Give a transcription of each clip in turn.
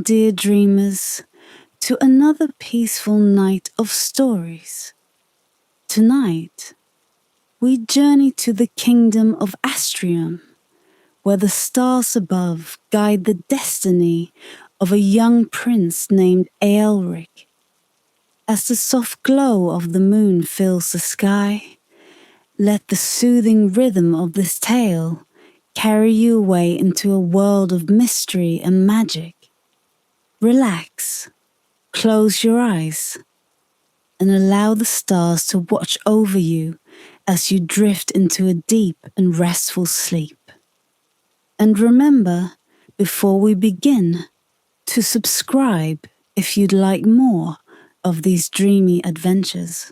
dear dreamers, to another peaceful night of stories. Tonight, we journey to the kingdom of Astrium, where the stars above guide the destiny of a young prince named Aelric. As the soft glow of the moon fills the sky, let the soothing rhythm of this tale carry you away into a world of mystery and magic. Relax, close your eyes, and allow the stars to watch over you as you drift into a deep and restful sleep. And remember, before we begin, to subscribe if you'd like more of these dreamy adventures.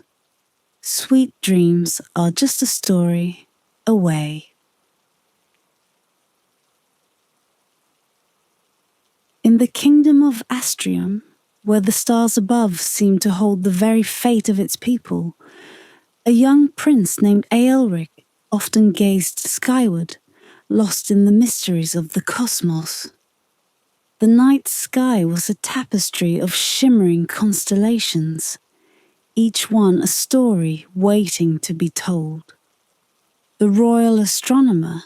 Sweet dreams are just a story away. In the kingdom of Astrium, where the stars above seem to hold the very fate of its people, a young prince named Aelric often gazed skyward, lost in the mysteries of the cosmos. The night sky was a tapestry of shimmering constellations, each one a story waiting to be told. The royal astronomer,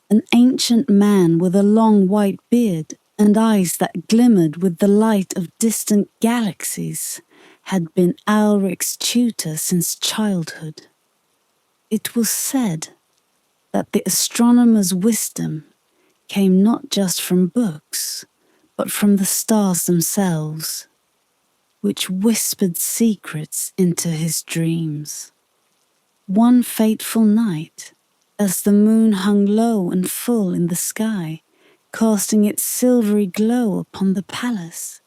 an ancient man with a long white beard and eyes that glimmered with the light of distant galaxies, had been Aelric's tutor since childhood. It was said that the astronomer's wisdom came not just from books, but from the stars themselves, which whispered secrets into his dreams. One fateful night, as the moon hung low and full in the sky, casting its silvery glow upon the palace,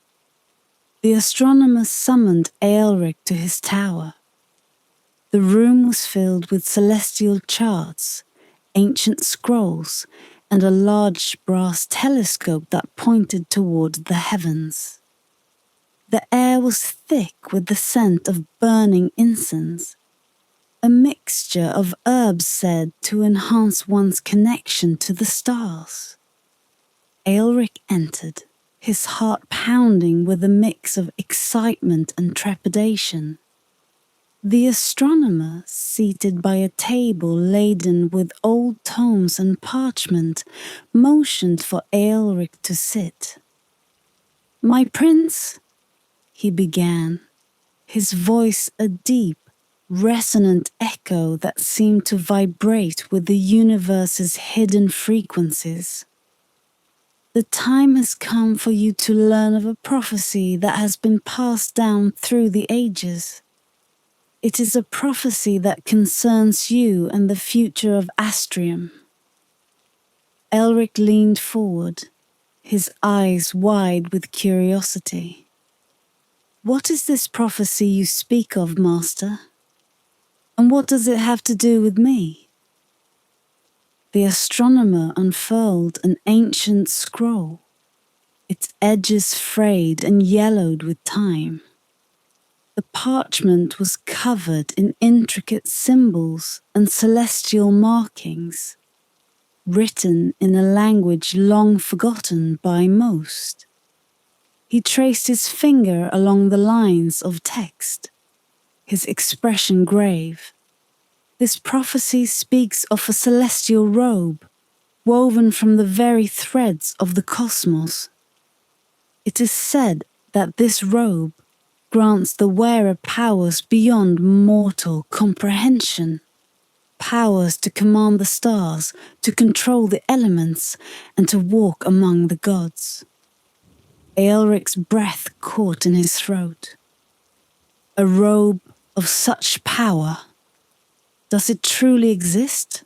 the astronomer summoned Aelric to his tower. The room was filled with celestial charts, ancient scrolls, and a large brass telescope that pointed toward the heavens. The air was thick with the scent of burning incense, a mixture of herbs said to enhance one's connection to the stars. Aelric entered, his heart pounding with a mix of excitement and trepidation. The astronomer, seated by a table laden with old tomes and parchment, motioned for Aelric to sit. "My prince," he began, his voice a deep, resonant echo that seemed to vibrate with the universe's hidden frequencies. "The time has come for you to learn of a prophecy that has been passed down through the ages. It is a prophecy that concerns you and the future of Astrium." Aelric leaned forward, his eyes wide with curiosity. "What is this prophecy you speak of, Master? And what does it have to do with me?" The astronomer unfurled an ancient scroll, its edges frayed and yellowed with time. The parchment was covered in intricate symbols and celestial markings, written in a language long forgotten by most. He traced his finger along the lines of text, his expression grave. "This prophecy speaks of a celestial robe, woven from the very threads of the cosmos. It is said that this robe grants the wearer powers beyond mortal comprehension, powers to command the stars, to control the elements, and to walk among the gods." Aelric's breath caught in his throat. "A robe of such power. Does it truly exist?"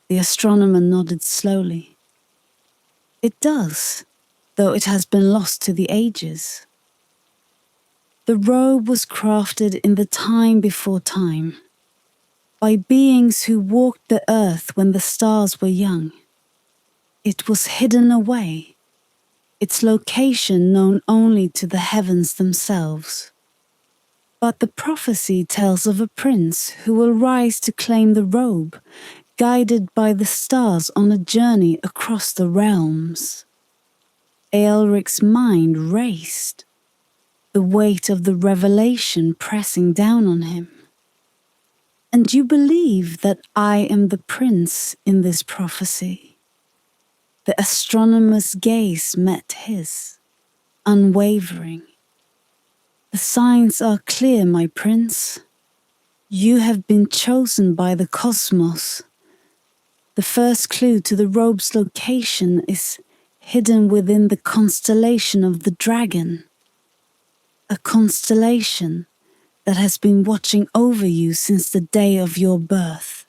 The astronomer nodded slowly. "It does, though it has been lost to the ages. The robe was crafted in the time before time, by beings who walked the earth when the stars were young. It was hidden away, its location known only to the heavens themselves. But the prophecy tells of a prince who will rise to claim the robe, guided by the stars on a journey across the realms." Aelric's mind raced, the weight of the revelation pressing down on him. And you believe that I am the prince in this prophecy? The astronomer's gaze met his, unwavering. The signs are clear, my prince. You have been chosen by the cosmos. The first clue to the Robe's location is hidden within the constellation of the dragon. A constellation that has been watching over you since the day of your birth.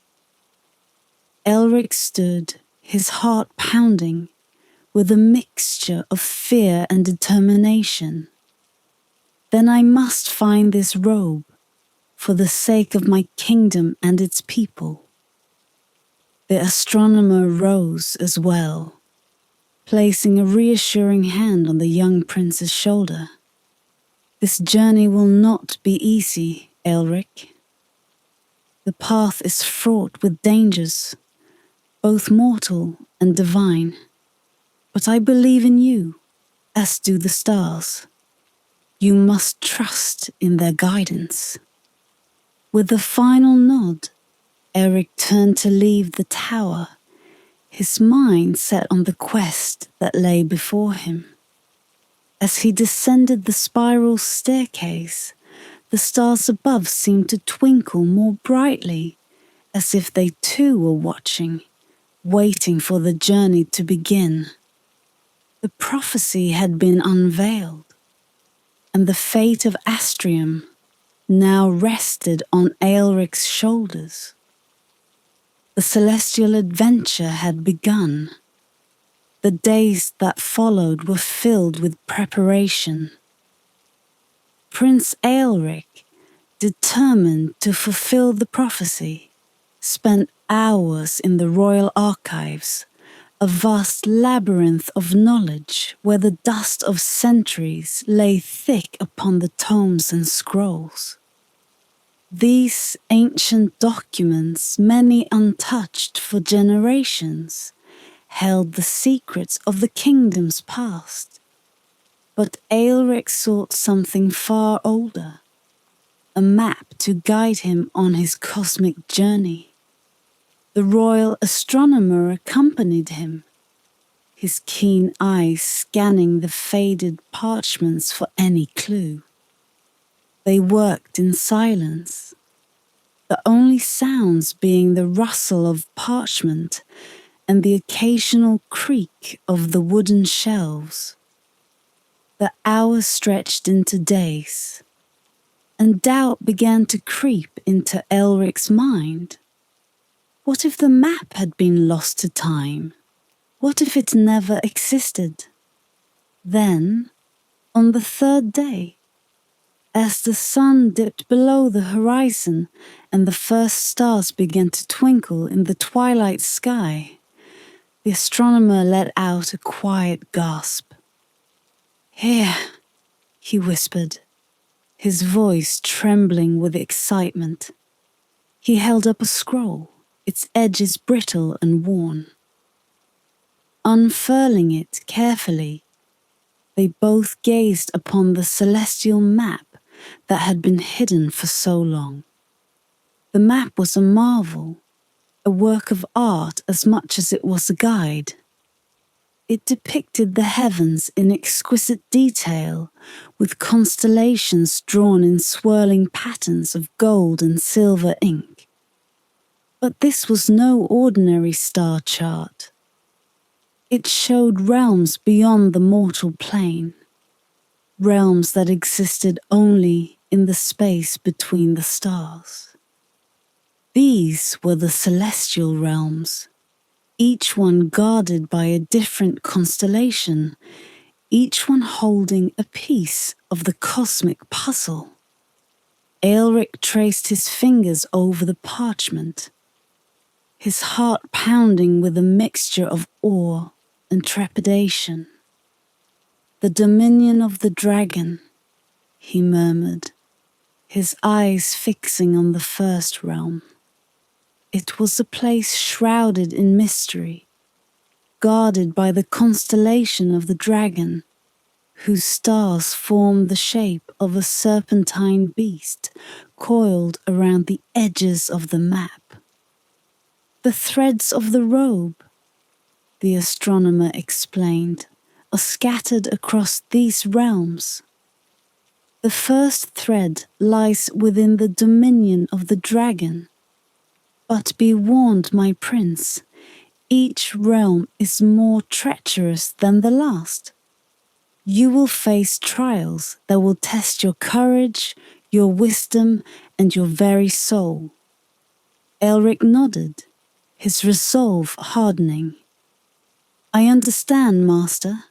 Aelric stood, his heart pounding, with a mixture of fear and determination. Then I must find this robe, for the sake of my kingdom and its people. The astronomer rose as well, placing a reassuring hand on the young prince's shoulder. This journey will not be easy, Aelric. The path is fraught with dangers, both mortal and divine. But I believe in you, as do the stars. You must trust in their guidance. With a final nod, Eric turned to leave the tower, his mind set on the quest that lay before him. As he descended the spiral staircase, the stars above seemed to twinkle more brightly, as if they too were watching, waiting for the journey to begin. The prophecy had been unveiled, and the fate of Astrium now rested on Aelric's shoulders. The celestial adventure had begun. The days that followed were filled with preparation. Prince Aelric, determined to fulfill the prophecy, spent hours in the royal archives, a vast labyrinth of knowledge where the dust of centuries lay thick upon the tomes and scrolls. These ancient documents, many untouched for generations, held the secrets of the kingdom's past. But Aelric sought something far older, a map to guide him on his cosmic journey. The royal astronomer accompanied him, his keen eyes scanning the faded parchments for any clue. They worked in silence, the only sounds being the rustle of parchment and the occasional creak of the wooden shelves. The hours stretched into days, and doubt began to creep into Aelric's mind. What if the map had been lost to time? What if it never existed? Then, on the third day, as the sun dipped below the horizon and the first stars began to twinkle in the twilight sky, the astronomer let out a quiet gasp. "Here," he whispered, his voice trembling with excitement. He held up a scroll, its edges brittle and worn. Unfurling it carefully, they both gazed upon the celestial map that had been hidden for so long. The map was a marvel, a work of art as much as it was a guide. It depicted the heavens in exquisite detail, with constellations drawn in swirling patterns of gold and silver ink. But this was no ordinary star chart. It showed realms beyond the mortal plane, realms that existed only in the space between the stars. These were the celestial realms, each one guarded by a different constellation, each one holding a piece of the cosmic puzzle. Aelric traced his fingers over the parchment, his heart pounding with a mixture of awe and trepidation. "The dominion of the dragon," he murmured, his eyes fixing on the first realm. It was a place shrouded in mystery, guarded by the constellation of the dragon, whose stars form the shape of a serpentine beast coiled around the edges of the map. The threads of the robe, the astronomer explained, are scattered across these realms. The first thread lies within the dominion of the dragon. But be warned, my prince, each realm is more treacherous than the last. You will face trials that will test your courage, your wisdom, and your very soul. Elric nodded, his resolve hardening. I understand, master,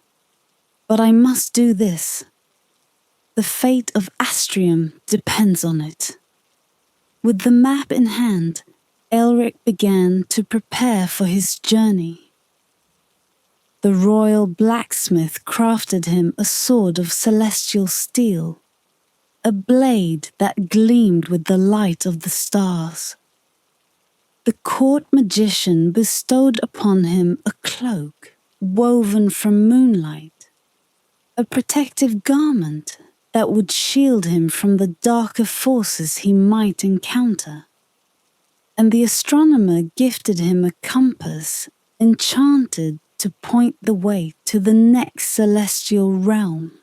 but I must do this. The fate of Astrium depends on it. With the map in hand, Elric began to prepare for his journey. The royal blacksmith crafted him a sword of celestial steel, a blade that gleamed with the light of the stars. The court magician bestowed upon him a cloak woven from moonlight, a protective garment that would shield him from the darker forces he might encounter. And the astronomer gifted him a compass enchanted to point the way to the next celestial realm,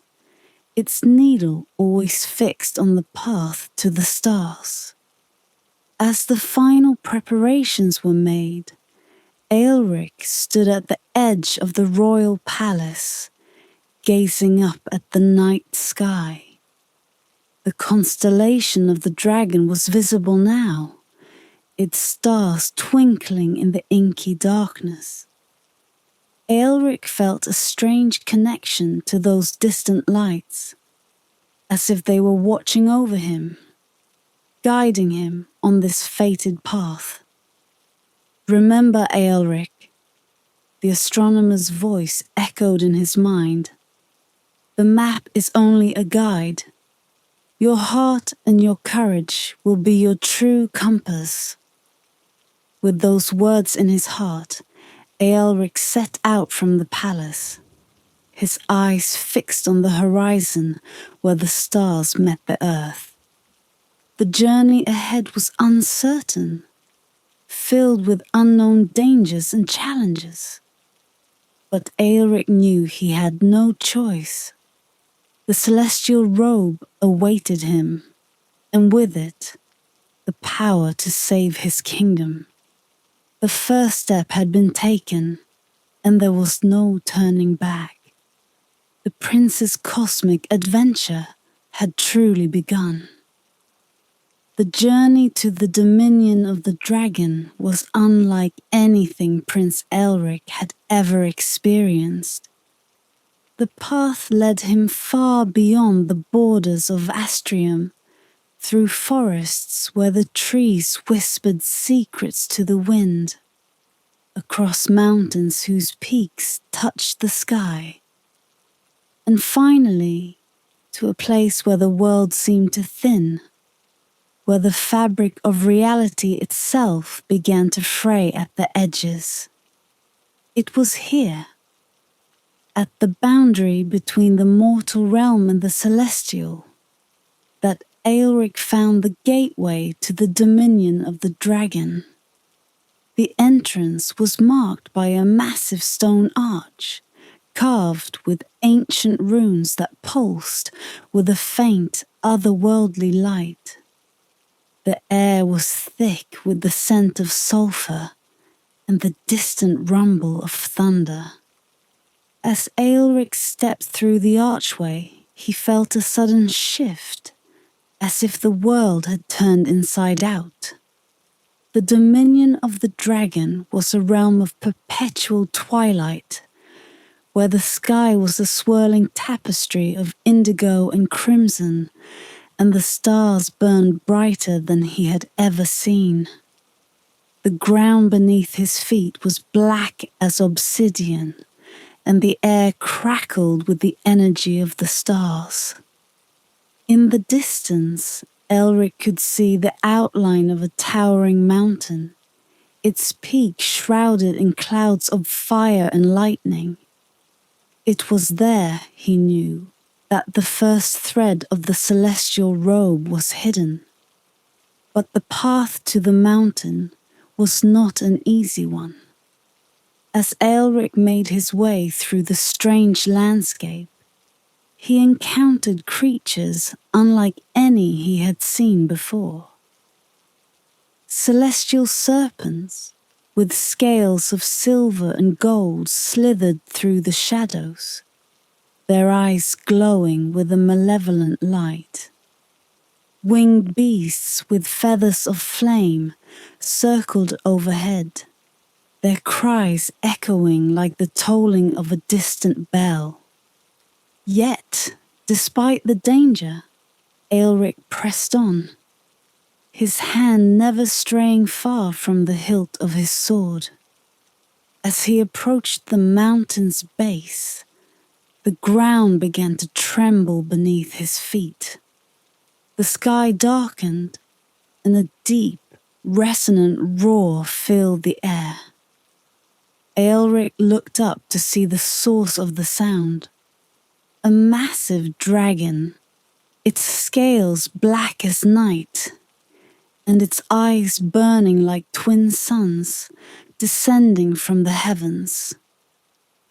its needle always fixed on the path to the stars. As the final preparations were made, Aelric stood at the edge of the royal palace, gazing up at the night sky. The constellation of the dragon was visible now, its stars twinkling in the inky darkness. Aelric felt a strange connection to those distant lights, as if they were watching over him, guiding him on this fated path. Remember, Aelric, the astronomer's voice echoed in his mind. The map is only a guide. Your heart and your courage will be your true compass. With those words in his heart, Aelric set out from the palace, his eyes fixed on the horizon where the stars met the earth. The journey ahead was uncertain, filled with unknown dangers and challenges. But Aelric knew he had no choice. The celestial robe awaited him, and with it, the power to save his kingdom. The first step had been taken, and there was no turning back. The prince's cosmic adventure had truly begun. The journey to the dominion of the dragon was unlike anything Prince Elric had ever experienced. The path led him far beyond the borders of Astrium, through forests where the trees whispered secrets to the wind, across mountains whose peaks touched the sky, and finally to a place where the world seemed to thin, where the fabric of reality itself began to fray at the edges. It was here, at the boundary between the mortal realm and the celestial, that Aelric found the gateway to the dominion of the dragon. The entrance was marked by a massive stone arch, carved with ancient runes that pulsed with a faint, otherworldly light. The air was thick with the scent of sulphur and the distant rumble of thunder. As Aelric stepped through the archway, he felt a sudden shift, as if the world had turned inside out. The dominion of the dragon was a realm of perpetual twilight, where the sky was a swirling tapestry of indigo and crimson, and the stars burned brighter than he had ever seen. The ground beneath his feet was black as obsidian, and the air crackled with the energy of the stars. In the distance, Elric could see the outline of a towering mountain, its peak shrouded in clouds of fire and lightning. It was there, he knew, that the first thread of the celestial robe was hidden. But the path to the mountain was not an easy one. As Aelric made his way through the strange landscape, he encountered creatures unlike any he had seen before. Celestial serpents, with scales of silver and gold, slithered through the shadows, their eyes glowing with a malevolent light. Winged beasts with feathers of flame circled overhead, their cries echoing like the tolling of a distant bell. Yet, despite the danger, Aelric pressed on, his hand never straying far from the hilt of his sword. As he approached the mountain's base, the ground began to tremble beneath his feet. The sky darkened, and a deep, resonant roar filled the air. Aelric looked up to see the source of the sound. A massive dragon, its scales black as night, and its eyes burning like twin suns, descending from the heavens.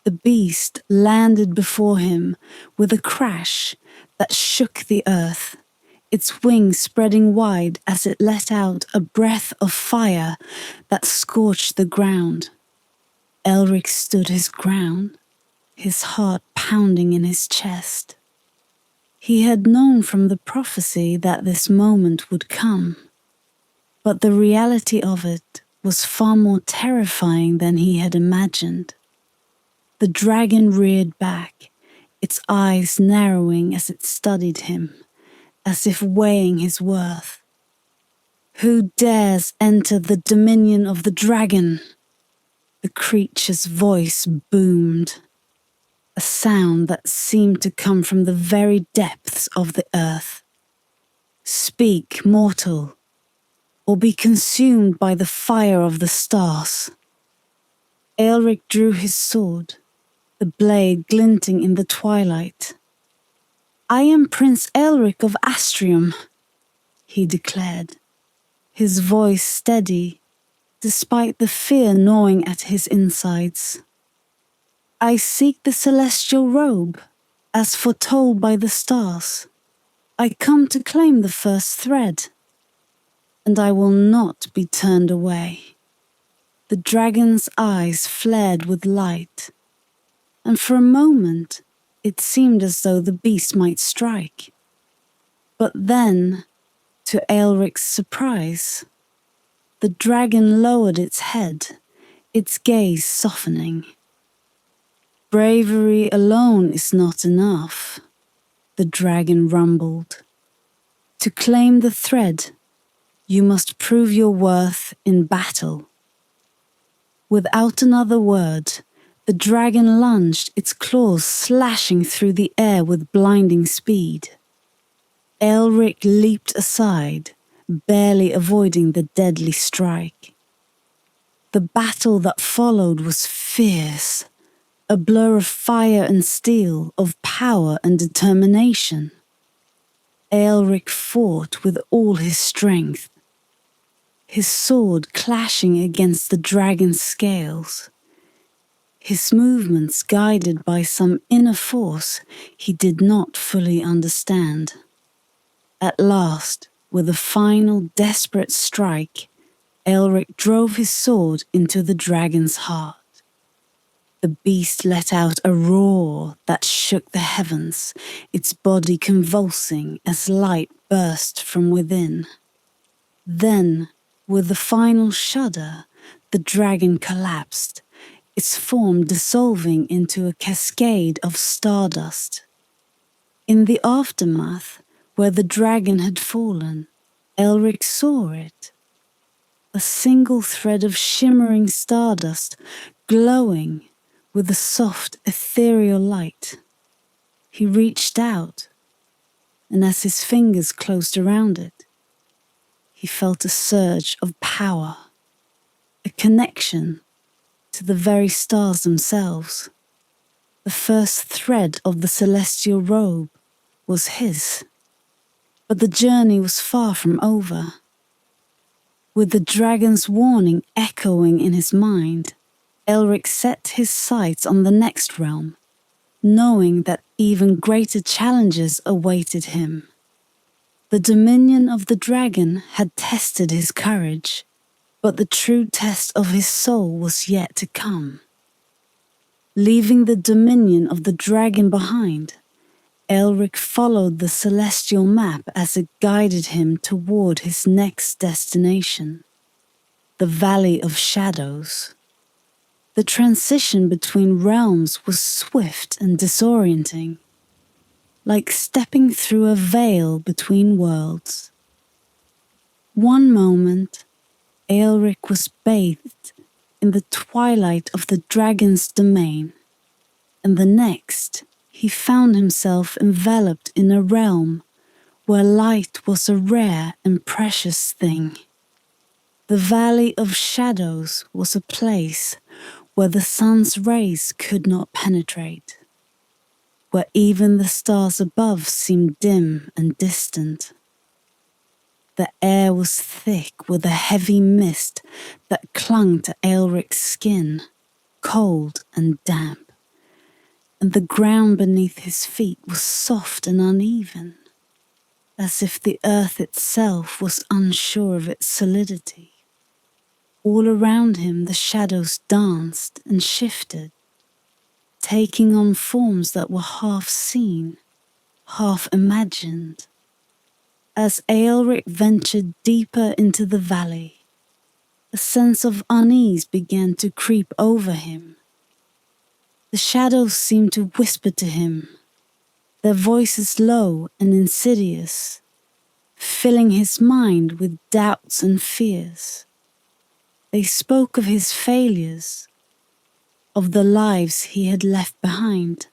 The beast landed before him with a crash that shook the earth, its wings spreading wide as it let out a breath of fire that scorched the ground. Aelric stood his ground, his heart pounding in his chest. He had known from the prophecy that this moment would come, but the reality of it was far more terrifying than he had imagined. The dragon reared back, its eyes narrowing as it studied him, as if weighing his worth. "Who dares enter the dominion of the dragon?" The creature's voice boomed, a sound that seemed to come from the very depths of the earth. "Speak, mortal, or be consumed by the fire of the stars." Aelric drew his sword, the blade glinting in the twilight. "I am Prince Aelric of Astrium," he declared, his voice steady, despite the fear gnawing at his insides. "I seek the celestial robe, as foretold by the stars. I come to claim the first thread, and I will not be turned away." The dragon's eyes flared with light, and for a moment it seemed as though the beast might strike. But then, to Aelric's surprise, the dragon lowered its head, its gaze softening. "Bravery alone is not enough," the dragon rumbled. "To claim the thread, you must prove your worth in battle." Without another word, the dragon lunged, its claws slashing through the air with blinding speed. Aelric leaped aside, barely avoiding the deadly strike. The battle that followed was fierce, a blur of fire and steel, of power and determination. Aelric fought with all his strength, his sword clashing against the dragon's scales, his movements guided by some inner force he did not fully understand. At last, with a final desperate strike, Aelric drove his sword into the dragon's heart. The beast let out a roar that shook the heavens, its body convulsing as light burst from within. Then, with a final shudder, the dragon collapsed, its form dissolving into a cascade of stardust. In the aftermath, where the dragon had fallen, Aelric saw it. A single thread of shimmering stardust, glowing with a soft, ethereal light. He reached out, and as his fingers closed around it, he felt a surge of power. a connection to the very stars themselves. The first thread of the celestial robe was his. But the journey was far from over. With the dragon's warning echoing in his mind, Elric set his sights on the next realm, knowing that even greater challenges awaited him. The dominion of the dragon had tested his courage, but the true test of his soul was yet to come. Leaving the dominion of the dragon behind, Elric followed the celestial map as it guided him toward his next destination, the Valley of Shadows. The transition between realms was swift and disorienting, like stepping through a veil between worlds. One moment, Ealric was bathed in the twilight of the dragon's domain, and the next, he found himself enveloped in a realm where light was a rare and precious thing. The Valley of Shadows was a place where the sun's rays could not penetrate, where even the stars above seemed dim and distant. The air was thick with a heavy mist that clung to Aelric's skin, cold and damp, and the ground beneath his feet was soft and uneven, as if the earth itself was unsure of its solidity. All around him the shadows danced and shifted, taking on forms that were half seen, half imagined. As Aelric ventured deeper into the valley, a sense of unease began to creep over him. The shadows seemed to whisper to him, their voices low and insidious, filling his mind with doubts and fears. They spoke of his failures, of the lives he had left behind,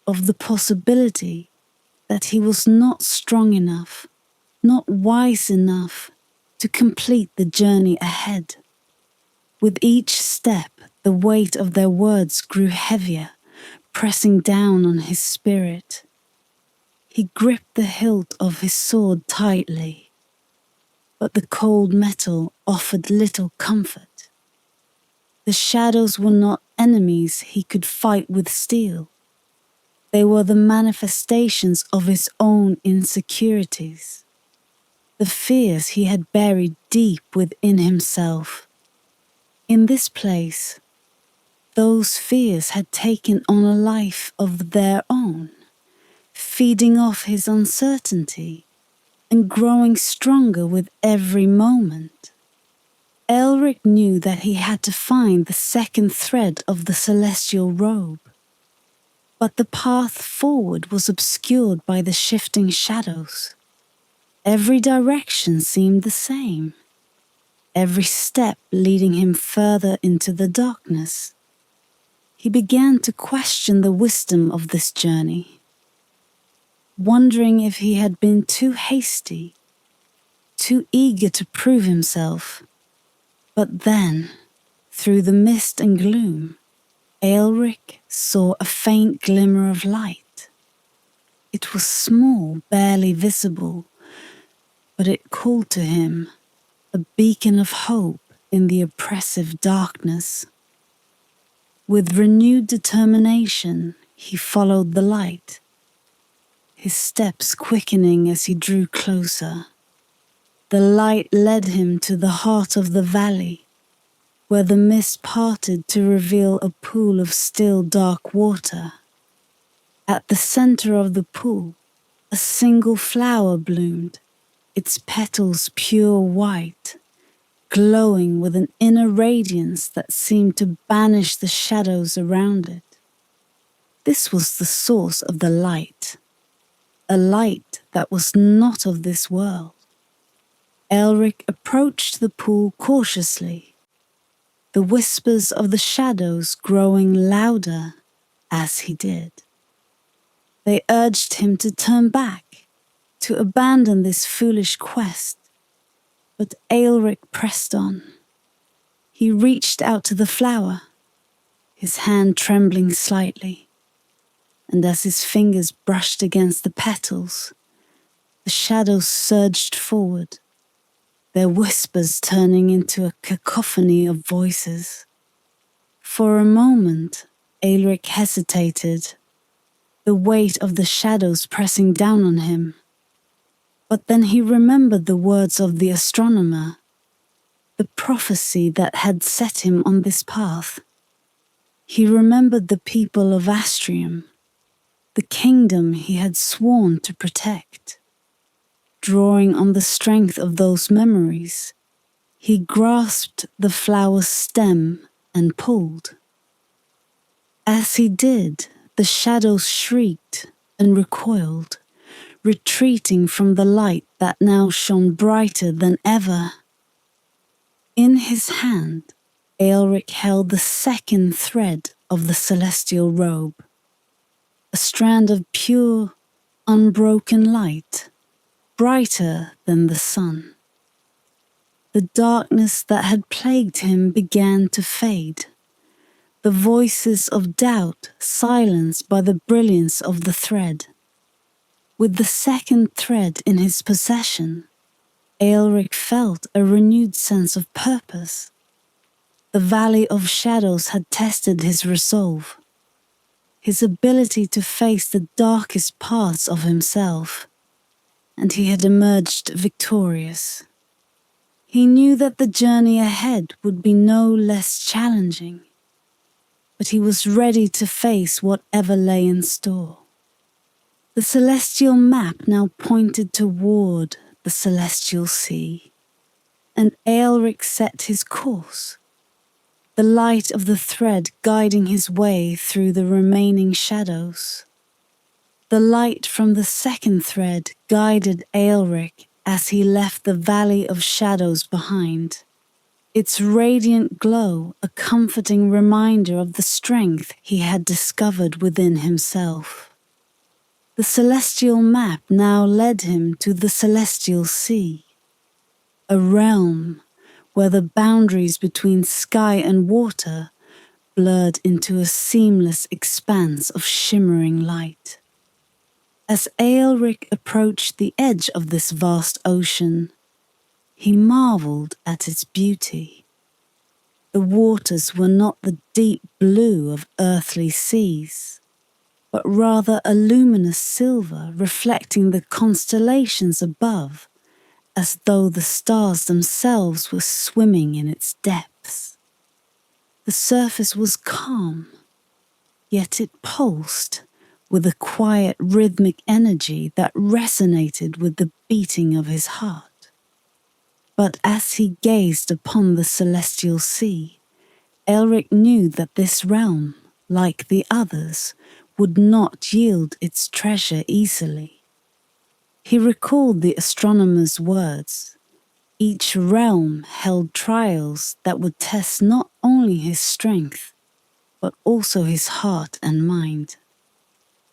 of the possibility that he was not strong enough, not wise enough to complete the journey ahead. With each step, the weight of their words grew heavier, pressing down on his spirit. He gripped the hilt of his sword tightly, but the cold metal offered little comfort. The shadows were not enemies he could fight with steel. They were the manifestations of his own insecurities, the fears he had buried deep within himself. In this place, those fears had taken on a life of their own, feeding off his uncertainty and growing stronger with every moment. Elric knew that he had to find the second thread of the celestial robe, but the path forward was obscured by the shifting shadows. Every direction seemed the same, every step leading him further into the darkness. He began to question the wisdom of this journey, wondering if he had been too hasty, too eager to prove himself. But then, through the mist and gloom, Aelric saw a faint glimmer of light. It was small, barely visible, but it called to him, a beacon of hope in the oppressive darkness. With renewed determination, he followed the light, his steps quickening as he drew closer. The light led him to the heart of the valley, where the mist parted to reveal a pool of still dark water. At the center of the pool, a single flower bloomed, its petals pure white, glowing with an inner radiance that seemed to banish the shadows around it. This was the source of the light, a light that was not of this world. Elric approached the pool cautiously, the whispers of the shadows growing louder as he did. They urged him to turn back, to abandon this foolish quest, but Aelric pressed on. He reached out to the flower, his hand trembling slightly, and as his fingers brushed against the petals, the shadows surged forward, their whispers turning into a cacophony of voices. For a moment, Aelric hesitated, the weight of the shadows pressing down on him. But then he remembered the words of the astronomer, the prophecy that had set him on this path. He remembered the people of Astrium, the kingdom he had sworn to protect. Drawing on the strength of those memories, he grasped the flower's stem and pulled. As he did, the shadows shrieked and recoiled, retreating from the light that now shone brighter than ever. In his hand, Aelric held the second thread of the celestial robe, a strand of pure, unbroken light, brighter than the sun. The darkness that had plagued him began to fade, the voices of doubt silenced by the brilliance of the thread. With the second thread in his possession, Aelric felt a renewed sense of purpose. The Valley of Shadows had tested his resolve, his ability to face the darkest parts of himself, and he had emerged victorious. He knew that the journey ahead would be no less challenging, but he was ready to face whatever lay in store. The celestial map now pointed toward the celestial sea, and Aelric set his course, the light of the thread guiding his way through the remaining shadows. The light from the second thread guided Aelric as he left the Valley of Shadows behind, its radiant glow a comforting reminder of the strength he had discovered within himself. The celestial map now led him to the celestial sea, a realm where the boundaries between sky and water blurred into a seamless expanse of shimmering light. As Aelric approached the edge of this vast ocean, he marveled at its beauty. The waters were not the deep blue of earthly seas, but rather a luminous silver reflecting the constellations above, as though the stars themselves were swimming in its depths. The surface was calm, yet it pulsed with a quiet rhythmic energy that resonated with the beating of his heart. But as he gazed upon the celestial sea, Aelric knew that this realm, like the others, would not yield its treasure easily. He recalled the astronomer's words. Each realm held trials that would test not only his strength, but also his heart and mind.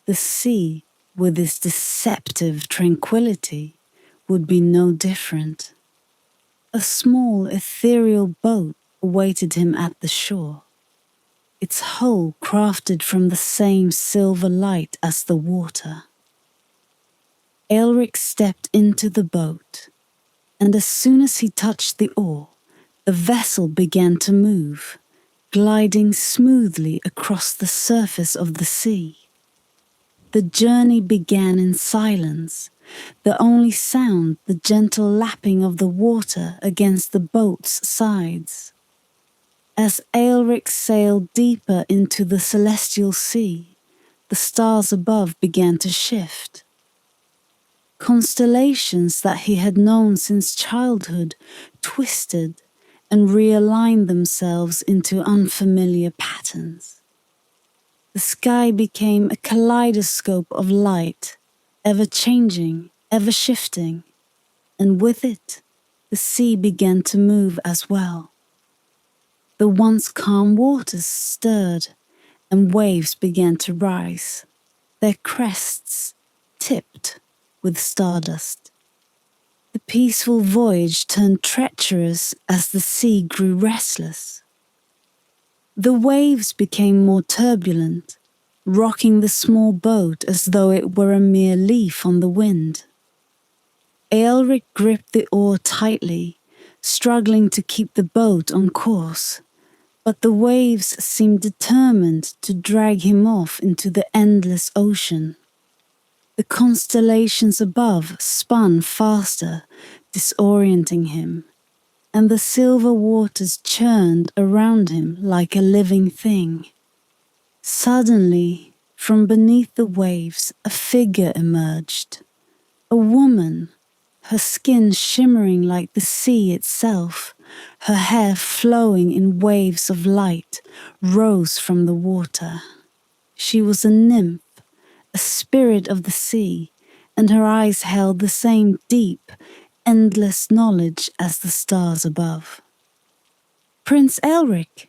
The sea, with its deceptive tranquility, would be no different. A small ethereal boat awaited him at the shore, its hull crafted from the same silver light as the water. Aelric stepped into the boat, and as soon as he touched the oar, the vessel began to move, gliding smoothly across the surface of the sea. The journey began in silence, the only sound the gentle lapping of the water against the boat's sides. As Aelric sailed deeper into the celestial sea, the stars above began to shift. Constellations that he had known since childhood twisted and realigned themselves into unfamiliar patterns. The sky became a kaleidoscope of light, ever changing, ever shifting, and with it, the sea began to move as well. The once calm waters stirred, and waves began to rise, their crests tipped with stardust. The peaceful voyage turned treacherous as the sea grew restless. The waves became more turbulent, rocking the small boat as though it were a mere leaf on the wind. Aelric gripped the oar tightly, struggling to keep the boat on course, but the waves seemed determined to drag him off into the endless ocean. The constellations above spun faster, disorienting him, and the silver waters churned around him like a living thing. Suddenly, from beneath the waves, a figure emerged. A woman, her skin shimmering like the sea itself, her hair flowing in waves of light, rose from the water. She was a nymph, a spirit of the sea, and her eyes held the same deep, endless knowledge as the stars above. "Prince Aelric,"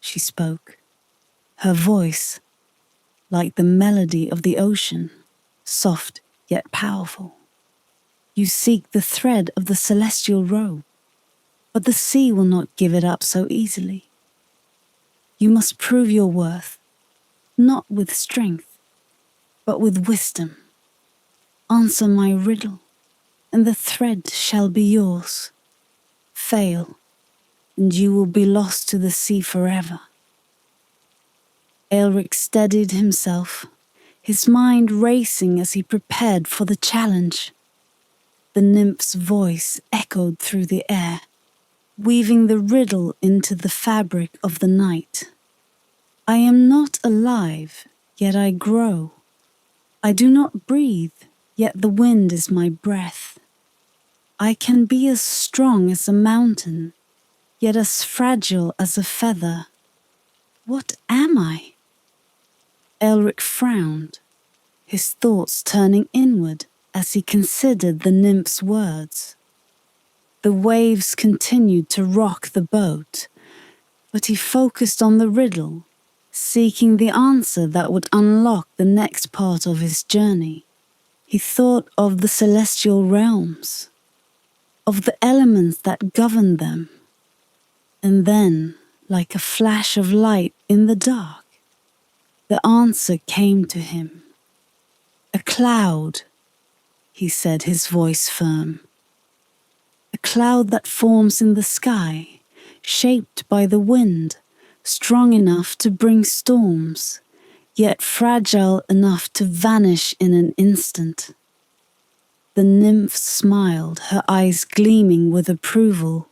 she spoke, her voice like the melody of the ocean, soft yet powerful. "You seek the thread of the celestial robe, but the sea will not give it up so easily. You must prove your worth, not with strength, but with wisdom. Answer my riddle, and the thread shall be yours. Fail, and you will be lost to the sea forever." Aelric steadied himself, his mind racing as he prepared for the challenge. The nymph's voice echoed through the air, weaving the riddle into the fabric of the night. "I am not alive, yet I grow. I do not breathe, yet the wind is my breath. I can be as strong as a mountain, yet as fragile as a feather. What am I?" Aelric frowned, his thoughts turning inward as he considered the nymph's words. The waves continued to rock the boat, but he focused on the riddle, seeking the answer that would unlock the next part of his journey. He thought of the celestial realms, of the elements that governed them, and then, like a flash of light in the dark, the answer came to him. "A cloud," he said, his voice firm. "A cloud that forms in the sky, shaped by the wind, strong enough to bring storms, yet fragile enough to vanish in an instant." The nymph smiled, her eyes gleaming with approval.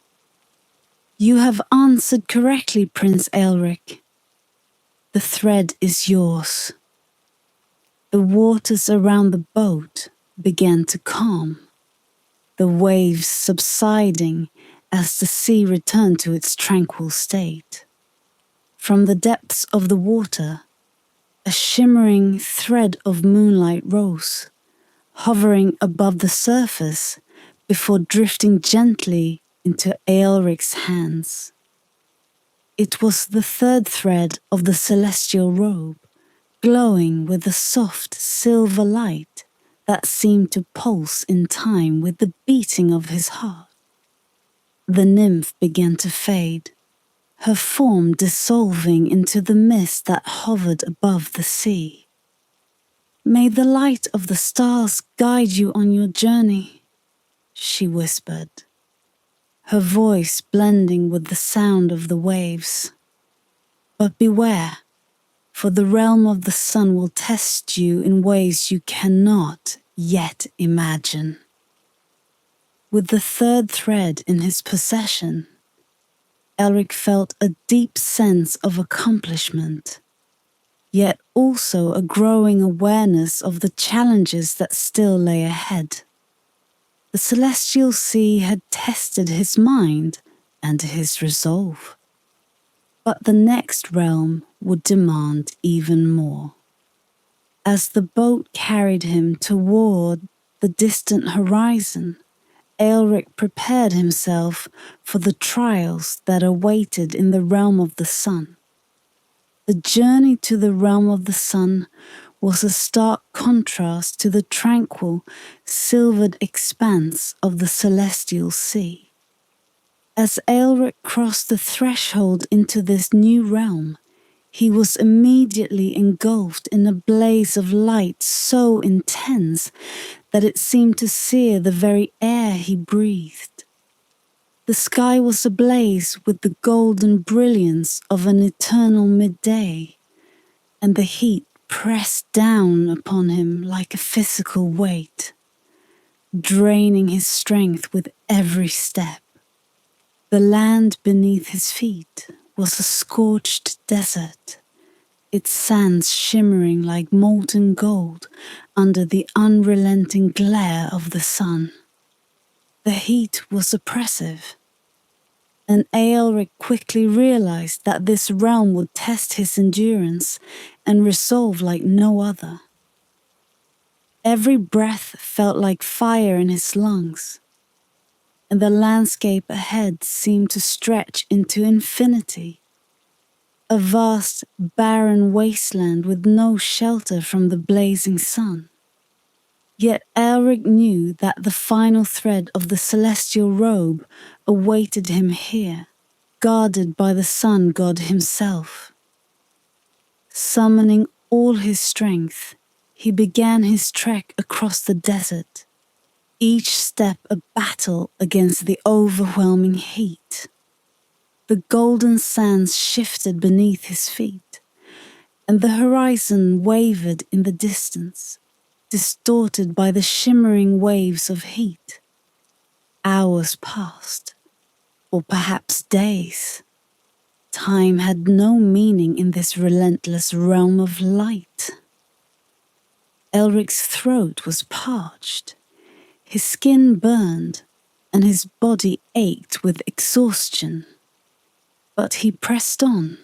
"You have answered correctly, Prince Aelric. The thread is yours." The waters around the boat began to calm, the waves subsiding as the sea returned to its tranquil state. From the depths of the water, a shimmering thread of moonlight rose, hovering above the surface before drifting gently into Aelric's hands. It was the third thread of the celestial robe, glowing with a soft silver light that seemed to pulse in time with the beating of his heart. The nymph began to fade, her form dissolving into the mist that hovered above the sea. "May the light of the stars guide you on your journey," she whispered, her voice blending with the sound of the waves. "But beware, for the realm of the sun will test you in ways you cannot yet imagine." With the third thread in his possession, Aelric felt a deep sense of accomplishment, yet also a growing awareness of the challenges that still lay ahead. The celestial sea had tested his mind and his resolve, but the next realm would demand even more. As the boat carried him toward the distant horizon, Aelric prepared himself for the trials that awaited in the realm of the sun. The journey to the realm of the sun was a stark contrast to the tranquil, silvered expanse of the celestial sea. As Aelric crossed the threshold into this new realm, he was immediately engulfed in a blaze of light so intense that it seemed to sear the very air he breathed. The sky was ablaze with the golden brilliance of an eternal midday, and the heat pressed down upon him like a physical weight, draining his strength with every step. The land beneath his feet was a scorched desert, its sands shimmering like molten gold under the unrelenting glare of the sun. The heat was oppressive, and Aelric quickly realized that this realm would test his endurance and resolve like no other. Every breath felt like fire in his lungs, and the landscape ahead seemed to stretch into infinity. A vast, barren wasteland with no shelter from the blazing sun. Yet Aelric knew that the final thread of the celestial robe awaited him here, guarded by the sun god himself. Summoning all his strength, he began his trek across the desert, each step a battle against the overwhelming heat. The golden sands shifted beneath his feet, and the horizon wavered in the distance, distorted by the shimmering waves of heat. Hours passed, or perhaps days. Time had no meaning in this relentless realm of light. Elric's throat was parched, his skin burned, and his body ached with exhaustion. But he pressed on,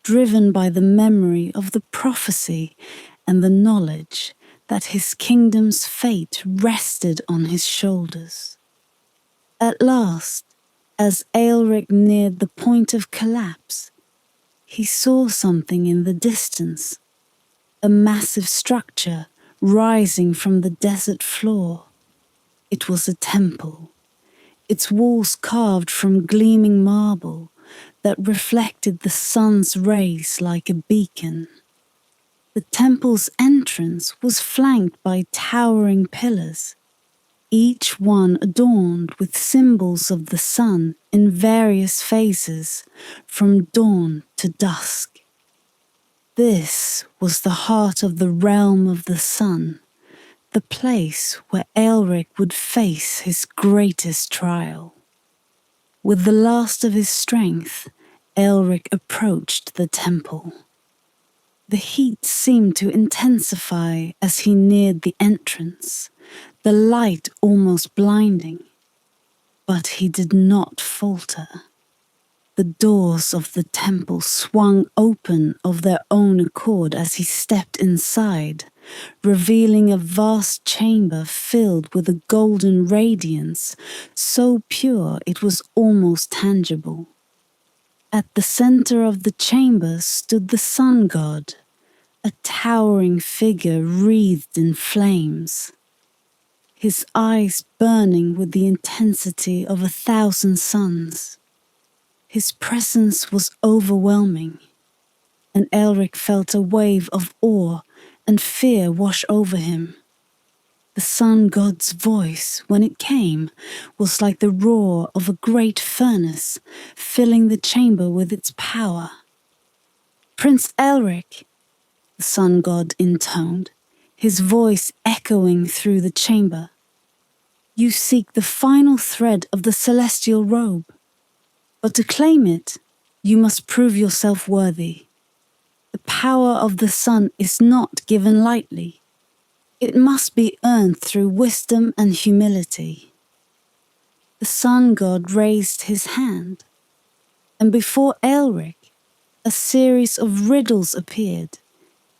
driven by the memory of the prophecy and the knowledge that his kingdom's fate rested on his shoulders. At last, as Aelric neared the point of collapse, he saw something in the distance, a massive structure rising from the desert floor. It was a temple, its walls carved from gleaming marble that reflected the sun's rays like a beacon. The temple's entrance was flanked by towering pillars, each one adorned with symbols of the sun in various phases, from dawn to dusk. This was the heart of the realm of the sun, the place where Aelric would face his greatest trial. With the last of his strength, Aelric approached the temple. The heat seemed to intensify as he neared the entrance, the light almost blinding. But he did not falter. The doors of the temple swung open of their own accord as he stepped inside, revealing a vast chamber filled with a golden radiance, so pure it was almost tangible. At the center of the chamber stood the sun god, a towering figure wreathed in flames, his eyes burning with the intensity of 1,000 suns. His presence was overwhelming, and Aelric felt a wave of awe and fear wash over him. The sun god's voice, when it came, was like the roar of a great furnace, filling the chamber with its power. "Prince Aelric," the sun god intoned, his voice echoing through the chamber. "You seek the final thread of the celestial robe, but to claim it, you must prove yourself worthy. The power of the sun is not given lightly. It must be earned through wisdom and humility." The sun god raised his hand, and before Aelric, a series of riddles appeared,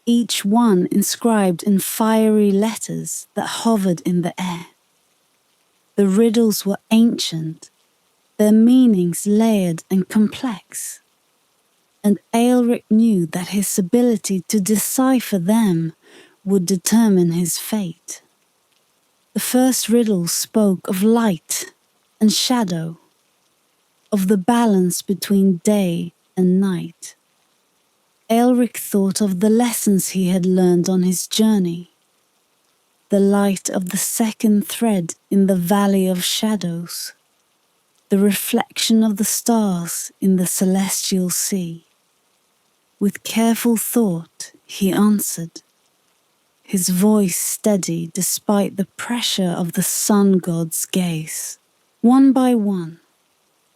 each one inscribed in fiery letters that hovered in the air. The riddles were ancient, their meanings layered and complex, and Aelric knew that his ability to decipher them would determine his fate. The first riddle spoke of light and shadow, of the balance between day and night. Aelric thought of the lessons he had learned on his journey, the light of the second thread in the Valley of Shadows, the reflection of the stars in the celestial sea. With careful thought, he answered, his voice steady despite the pressure of the sun god's gaze. One by one,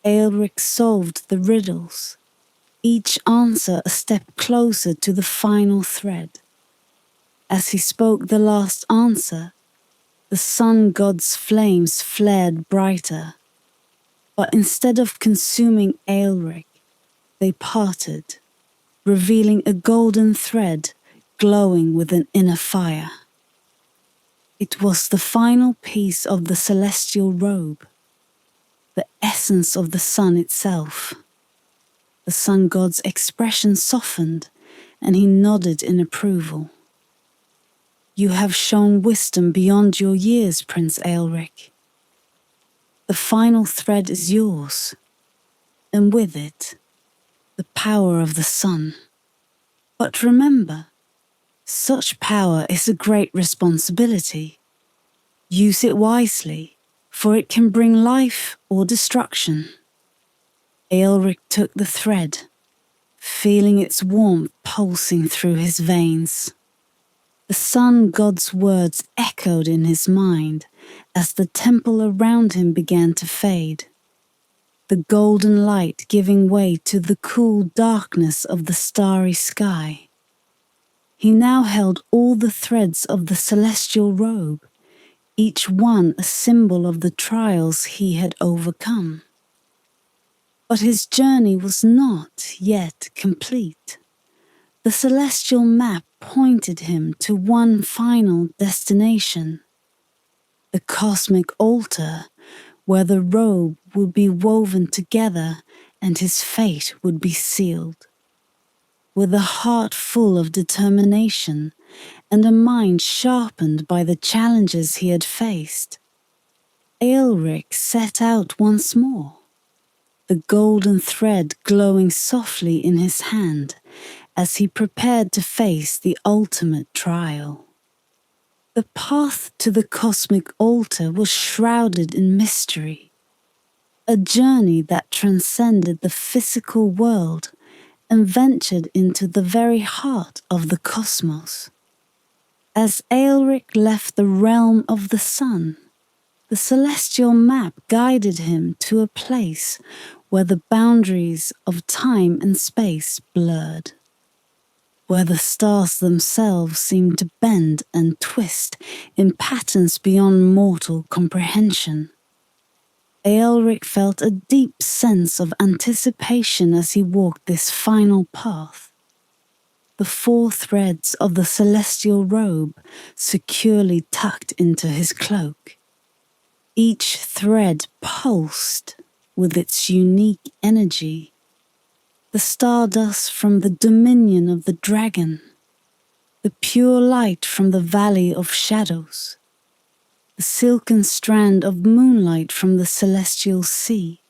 Aelric solved the riddles, each answer a step closer to the final thread. As he spoke the last answer, the sun god's flames flared brighter, but instead of consuming Aelric, they parted, revealing a golden thread glowing with an inner fire. It was the final piece of the celestial robe, the essence of the sun itself. The sun god's expression softened, and he nodded in approval. You have shown wisdom beyond your years, Prince Aelric. The final thread is yours, and with it, the power of the sun. But remember, such power is a great responsibility. Use it wisely, for it can bring life or destruction. Aelric took the thread, feeling its warmth pulsing through his veins. The sun god's words echoed in his mind as the temple around him began to fade, the golden light giving way to the cool darkness of the starry sky. He now held all the threads of the celestial robe, each one a symbol of the trials he had overcome. But his journey was not yet complete. The celestial map pointed him to one final destination, the cosmic altar, where the robe would be woven together and his fate would be sealed. With a heart full of determination and a mind sharpened by the challenges he had faced, Aelric set out once more, the golden thread glowing softly in his hand as he prepared to face the ultimate trial. The path to the cosmic altar was shrouded in mystery, a journey that transcended the physical world and ventured into the very heart of the cosmos. As Aelric left the realm of the sun, the celestial map guided him to a place where the boundaries of time and space blurred, where the stars themselves seemed to bend and twist in patterns beyond mortal comprehension. Aelric felt a deep sense of anticipation as he walked this final path. The 4 threads of the celestial robe securely tucked into his cloak. Each thread pulsed with its unique energy, the stardust from the dominion of the dragon, the pure light from the Valley of Shadows, the silken strand of moonlight from the celestial sea,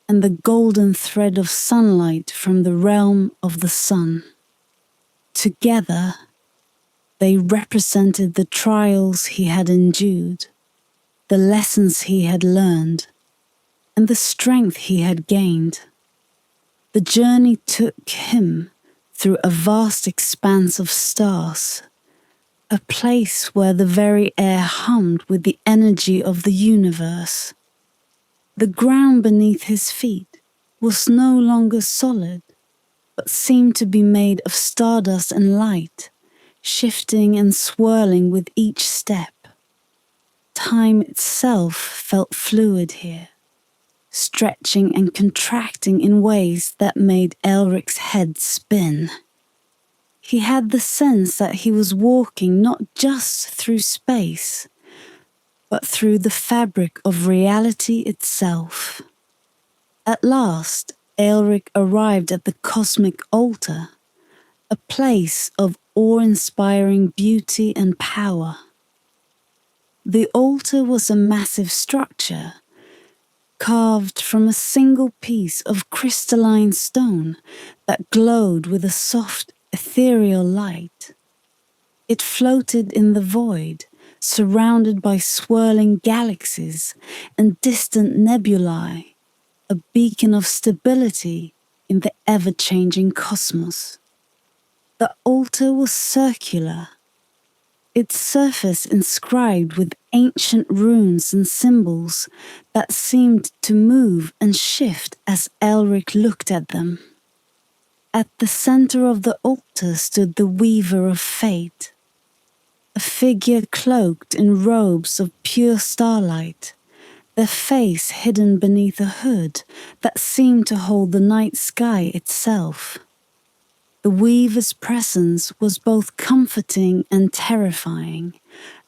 and the golden thread of sunlight from the realm of the sun. Together, they represented the trials he had endured, the lessons he had learned, and the strength he had gained. The journey took him through a vast expanse of stars, a place where the very air hummed with the energy of the universe. The ground beneath his feet was no longer solid, but seemed to be made of stardust and light, shifting and swirling with each step. Time itself felt fluid here, stretching and contracting in ways that made Aelric's head spin. He had the sense that he was walking not just through space, but through the fabric of reality itself. At last, Aelric arrived at the cosmic altar, a place of awe-inspiring beauty and power. The altar was a massive structure, carved from a single piece of crystalline stone that glowed with a soft, ethereal light. It floated in the void, surrounded by swirling galaxies and distant nebulae, a beacon of stability in the ever-changing cosmos. The altar was circular, its surface inscribed with ancient runes and symbols that seemed to move and shift as Elric looked at them. At the center of the altar stood the Weaver of Fate, a figure cloaked in robes of pure starlight, their face hidden beneath a hood that seemed to hold the night sky itself. The Weaver's presence was both comforting and terrifying,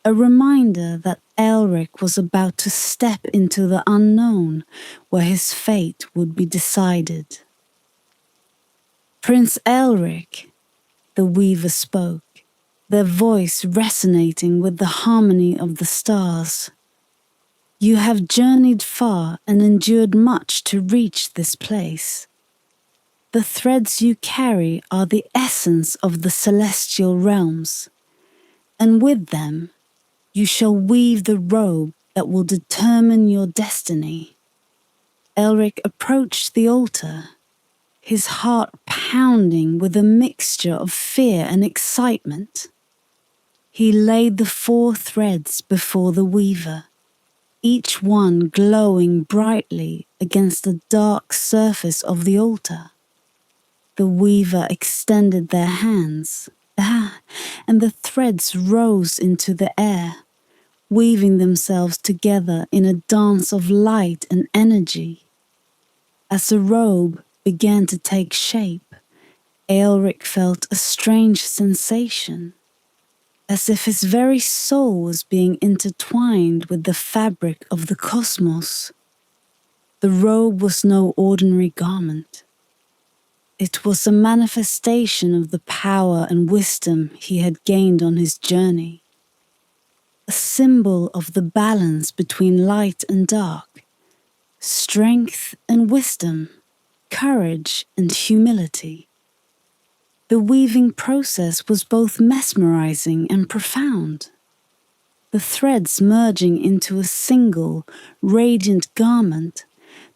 a reminder that Elric was about to step into the unknown, where his fate would be decided. "Prince Elric," the Weaver spoke, their voice resonating with the harmony of the stars. "You have journeyed far and endured much to reach this place. The threads you carry are the essence of the celestial realms, and with them you shall weave the robe that will determine your destiny." Elric approached the altar, his heart pounding with a mixture of fear and excitement. He laid the 4 threads before the Weaver, each one glowing brightly against the dark surface of the altar. The Weaver extended their hands, and the threads rose into the air, weaving themselves together in a dance of light and energy. As the robe began to take shape, Aelric felt a strange sensation, as if his very soul was being intertwined with the fabric of the cosmos. The robe was no ordinary garment. It was a manifestation of the power and wisdom he had gained on his journey, a symbol of the balance between light and dark, strength and wisdom, courage and humility. The weaving process was both mesmerizing and profound, the threads merging into a single, radiant garment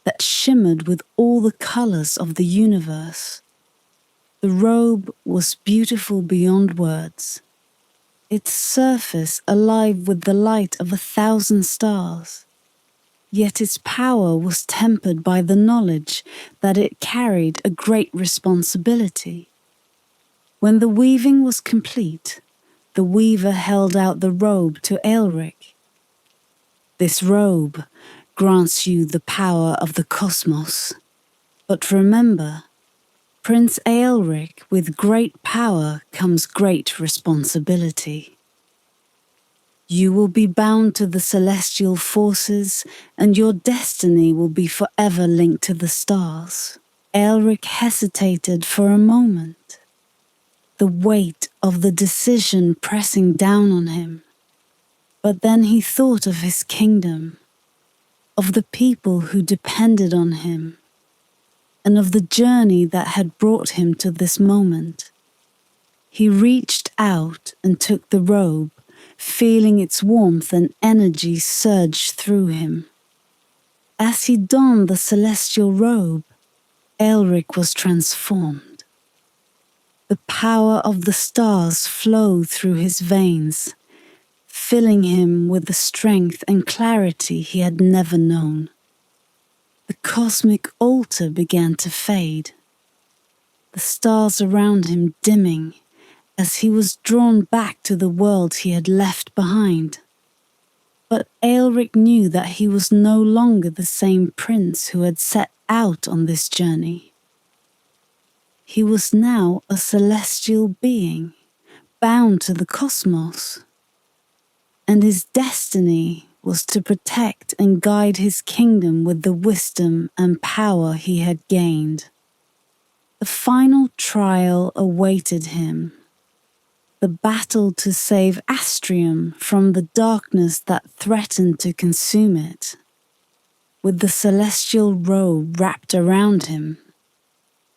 that shimmered with all the colors of the universe. The robe was beautiful beyond words, its surface alive with the light of 1,000 stars. Yet its power was tempered by the knowledge that it carried a great responsibility. When the weaving was complete, the Weaver held out the robe to Aelric. "This robe grants you the power of the cosmos. But remember, Prince Aelric, with great power comes great responsibility. You will be bound to the celestial forces, and your destiny will be forever linked to the stars." Aelric hesitated for a moment, the weight of the decision pressing down on him. But then he thought of his kingdom, of the people who depended on him, and of the journey that had brought him to this moment. He reached out and took the robe, feeling its warmth and energy surge through him. As he donned the celestial robe, Aelric was transformed. The power of the stars flowed through his veins, filling him with the strength and clarity he had never known. The cosmic altar began to fade, the stars around him dimming as he was drawn back to the world he had left behind. But Aelric knew that he was no longer the same prince who had set out on this journey. He was now a celestial being, bound to the cosmos, and his destiny was to protect and guide his kingdom with the wisdom and power he had gained. The final trial awaited him, the battle to save Astrium from the darkness that threatened to consume it. With the celestial robe wrapped around him,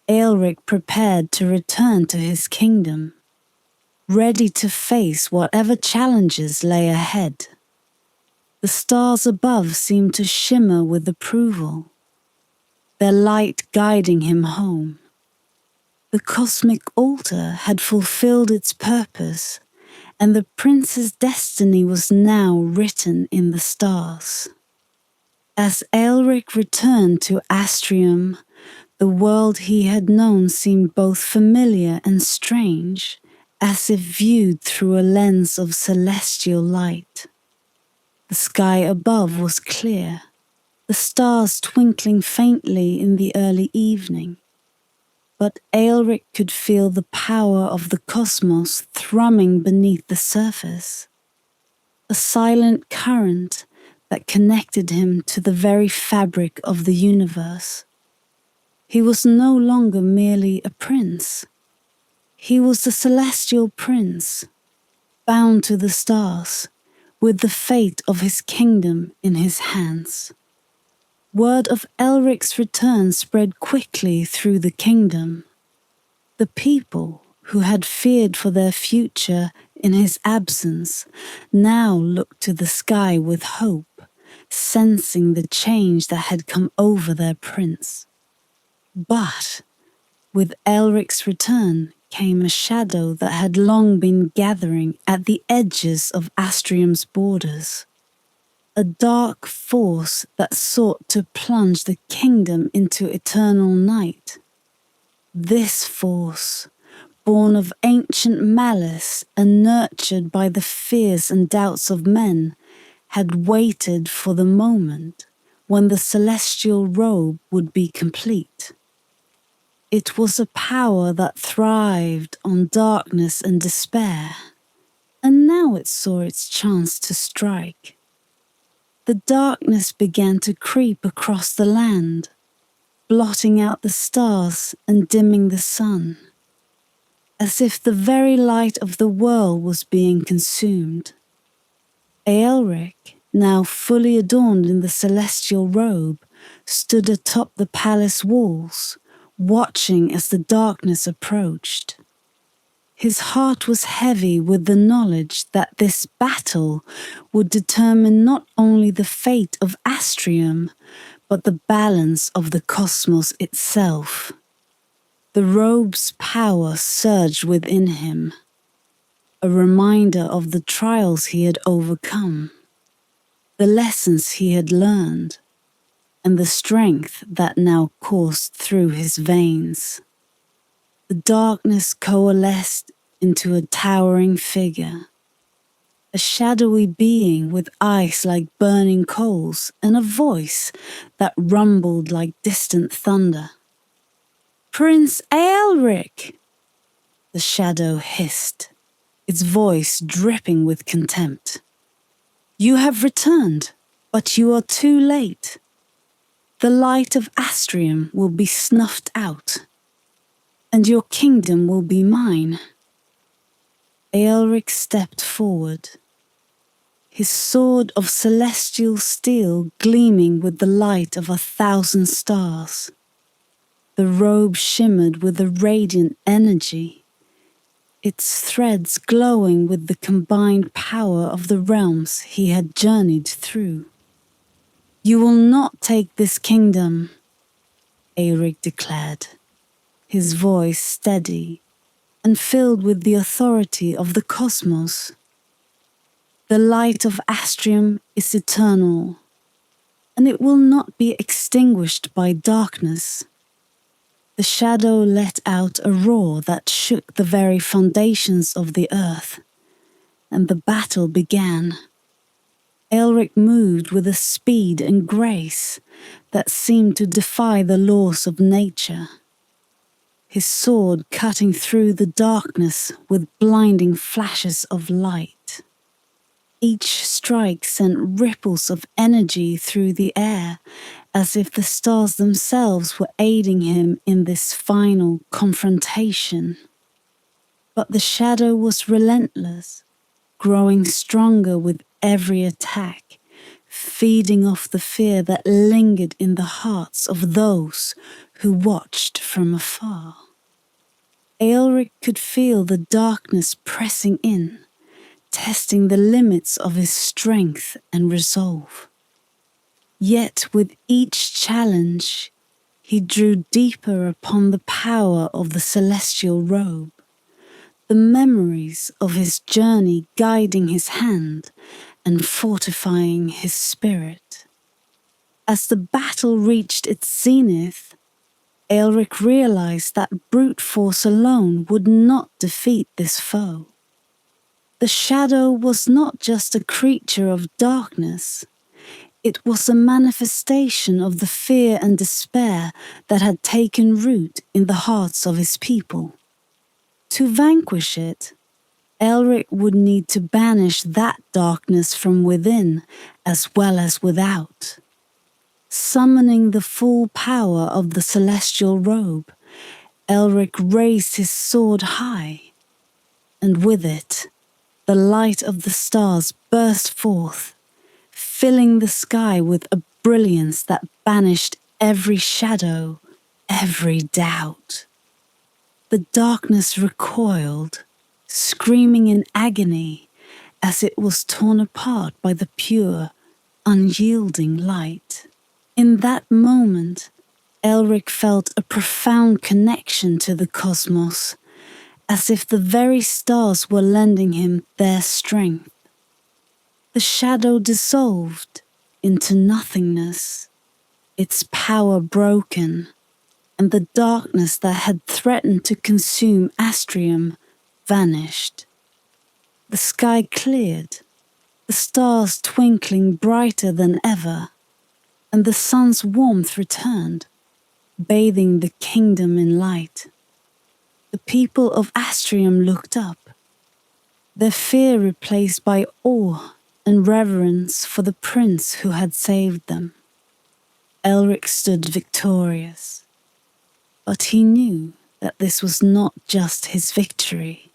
Aelric prepared to return to his kingdom, ready to face whatever challenges lay ahead. The stars above seemed to shimmer with approval, their light guiding him home. The cosmic altar had fulfilled its purpose, and the prince's destiny was now written in the stars. As Aelric returned to Astrium, the world he had known seemed both familiar and strange, as if viewed through a lens of celestial light. The sky above was clear, the stars twinkling faintly in the early evening. But Aelric could feel the power of the cosmos thrumming beneath the surface, a silent current that connected him to the very fabric of the universe. He was no longer merely a prince. He was the celestial prince, bound to the stars, with the fate of his kingdom in his hands. Word of Elric's return spread quickly through the kingdom. The people, who had feared for their future in his absence, now looked to the sky with hope, sensing the change that had come over their prince. But with Elric's return came a shadow that had long been gathering at the edges of Astrium's borders. A dark force that sought to plunge the kingdom into eternal night. This force, born of ancient malice and nurtured by the fears and doubts of men, had waited for the moment when the celestial robe would be complete. It was a power that thrived on darkness and despair, and now it saw its chance to strike. The darkness began to creep across the land, blotting out the stars and dimming the sun, as if the very light of the world was being consumed. Aelric, now fully adorned in the celestial robe, stood atop the palace walls, watching as the darkness approached. His heart was heavy with the knowledge that this battle would determine not only the fate of Astrium, but the balance of the cosmos itself. The robe's power surged within him, a reminder of the trials he had overcome, the lessons he had learned, and the strength that now coursed through his veins. The darkness coalesced into a towering figure, a shadowy being with eyes like burning coals and a voice that rumbled like distant thunder. "Prince Aelric!" the shadow hissed, its voice dripping with contempt. "You have returned, but you are too late. The light of Astrium will be snuffed out, and your kingdom will be mine." Aelric stepped forward, his sword of celestial steel gleaming with the light of 1,000 stars. The robe shimmered with a radiant energy, its threads glowing with the combined power of the realms he had journeyed through. "You will not take this kingdom," Aelric declared, his voice steady and filled with the authority of the cosmos. "The light of Astrium is eternal, and it will not be extinguished by darkness." The shadow let out a roar that shook the very foundations of the earth, and the battle began. Aelric moved with a speed and grace that seemed to defy the laws of nature, his sword cutting through the darkness with blinding flashes of light. Each strike sent ripples of energy through the air, as if the stars themselves were aiding him in this final confrontation. But the shadow was relentless, growing stronger with every attack, feeding off the fear that lingered in the hearts of those who watched from afar. Aelric could feel the darkness pressing in, testing the limits of his strength and resolve. Yet with each challenge, he drew deeper upon the power of the celestial robe, the memories of his journey guiding his hand and fortifying his spirit. As the battle reached its zenith, Aelric realized that brute force alone would not defeat this foe. The shadow was not just a creature of darkness. It was a manifestation of the fear and despair that had taken root in the hearts of his people. To vanquish it, Aelric would need to banish that darkness from within as well as without. Summoning the full power of the celestial robe, Aelric raised his sword high, and with it, the light of the stars burst forth, filling the sky with a brilliance that banished every shadow, every doubt. The darkness recoiled, screaming in agony as it was torn apart by the pure, unyielding light. In that moment, Aelric felt a profound connection to the cosmos, as if the very stars were lending him their strength. The shadow dissolved into nothingness, its power broken, and the darkness that had threatened to consume Astrium vanished. The sky cleared, the stars twinkling brighter than ever, and the sun's warmth returned, bathing the kingdom in light. The people of Astrium looked up, their fear replaced by awe and reverence for the prince who had saved them. Aelric stood victorious, but he knew that this was not just his victory.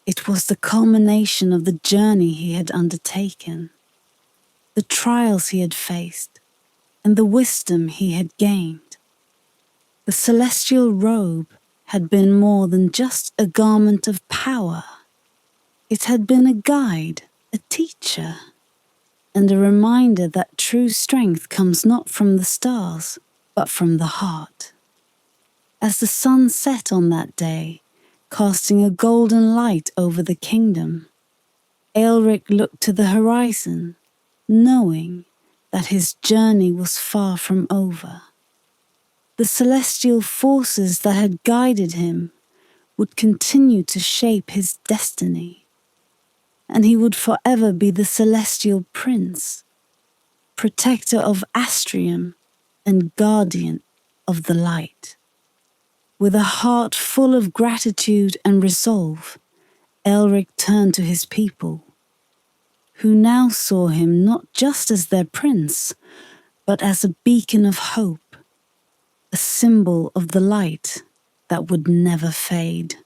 It was the culmination of the journey he had undertaken, the trials he had faced, and the wisdom he had gained. The celestial robe had been more than just a garment of power. It had been a guide, a teacher, and a reminder that true strength comes not from the stars, but from the heart. As the sun set on that day, casting a golden light over the kingdom, Aelric looked to the horizon, knowing that his journey was far from over. The celestial forces that had guided him would continue to shape his destiny, and he would forever be the celestial prince, protector of Astrium and guardian of the light. With a heart full of gratitude and resolve, Aelric turned to his people, who now saw him not just as their prince, but as a beacon of hope, a symbol of the light that would never fade.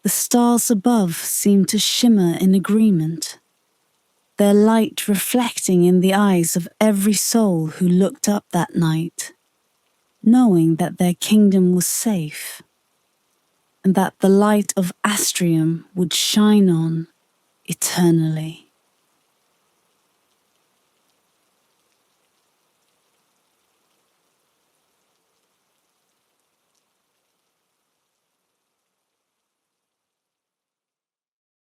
The stars above seemed to shimmer in agreement, their light reflecting in the eyes of every soul who looked up that night, knowing that their kingdom was safe, and that the light of Astrium would shine on eternally.